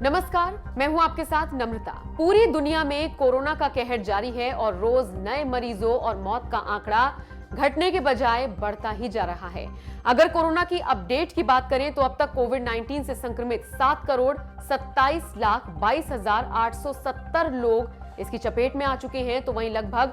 नमस्कार, मैं हूं आपके साथ नम्रता। पूरी दुनिया में कोरोना का कहर जारी है और रोज नए मरीजों और मौत का आंकड़ा घटने के बजाय बढ़ता ही जा रहा है। अगर कोरोना की अपडेट की बात करें तो अब तक कोविड-19 से संक्रमित 7,27,22,870 लोग इसकी चपेट में आ चुके हैं, तो वहीं लगभग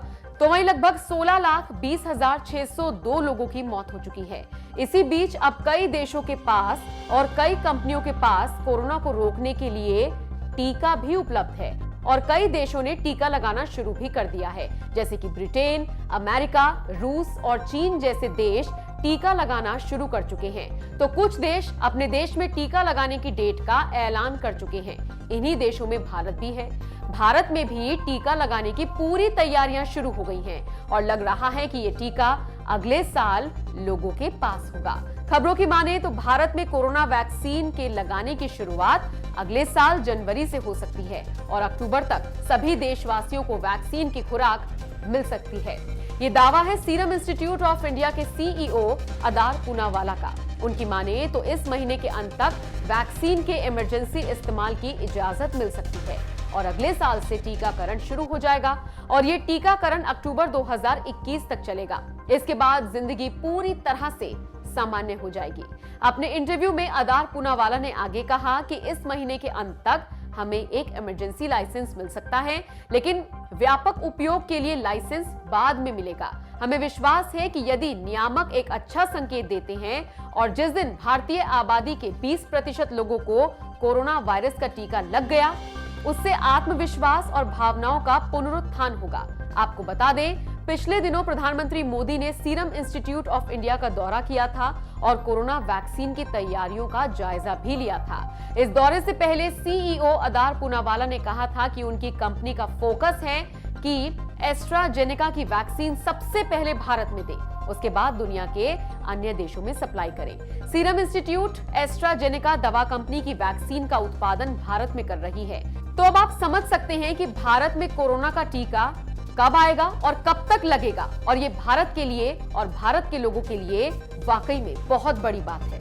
16,20,602 लोगों की मौत हो चुकी है। इसी बीच अब कई देशों के पास और कई कंपनियों के पास कोरोना को रोकने के लिए टीका भी उपलब्ध है और कई देशों ने टीका लगाना शुरू भी कर दिया है, जैसे कि ब्रिटेन, अमेरिका, रूस और चीन जैसे देश टीका लगाना शुरू कर चुके हैं। तो कुछ देश अपने देश में टीका लगाने की डेट का ऐलान कर चुके हैं। इन्हीं देशों में भारत भी है। भारत में भी टीका लगाने की पूरी तैयारियां शुरू हो गई हैं और लग रहा है कि ये टीका अगले साल लोगों के पास होगा। खबरों की माने तो भारत में कोरोना वैक्सीन के लगाने की शुरुआत अगले साल जनवरी से हो सकती है और अक्टूबर तक सभी देशवासियों को वैक्सीन की खुराक मिल सकती है। ये दावा है सीरम इंस्टीट्यूट ऑफ इंडिया के सीईओ अदार पूनावाला का। उनकी माने तो इस महीने के अंत तक वैक्सीन के इमरजेंसी इस्तेमाल की इजाजत मिल सकती है और अगले साल से टीकाकरण शुरू हो जाएगा और ये टीकाकरण अक्टूबर 2021 तक चलेगा। इसके बाद जिंदगी पूरी तरह से सामान्य हो जाएगी। अपने इंटरव्यू में अदार पूनावाला ने आगे कहा कि इस महीने के अंत तक हमें एक इमरजेंसी लाइसेंस मिल सकता है, लेकिन व्यापक उपयोग के लिए लाइसेंस बाद में मिलेगा। हमें विश्वास है कि यदि नियामक एक अच्छा संकेत देते हैं और जिस दिन भारतीय आबादी के 20% लोगों को कोरोना वायरस का टीका लग गया, उससे आत्मविश्वास और भावनाओं का पुनरुत्थान होगा। आपको बता दें, पिछले दिनों प्रधानमंत्री मोदी ने सीरम इंस्टीट्यूट ऑफ इंडिया का दौरा किया था और कोरोना वैक्सीन की तैयारियों का जायजा भी लिया था। इस दौरे से पहले सीईओ अदार पूनावाला ने कहा था कि उनकी कंपनी का फोकस है कि एस्ट्राजेनेका की वैक्सीन सबसे पहले भारत में दे, उसके बाद दुनिया के अन्य देशों में सप्लाई करें। सीरम इंस्टीट्यूट एस्ट्राजेनेका दवा कंपनी की वैक्सीन का उत्पादन भारत में कर रही है। तो अब आप समझ सकते हैं कि भारत में कोरोना का टीका कब आएगा और कब तक लगेगा, और ये भारत के लिए और भारत के लोगों के लिए वाकई में बहुत बड़ी बात है।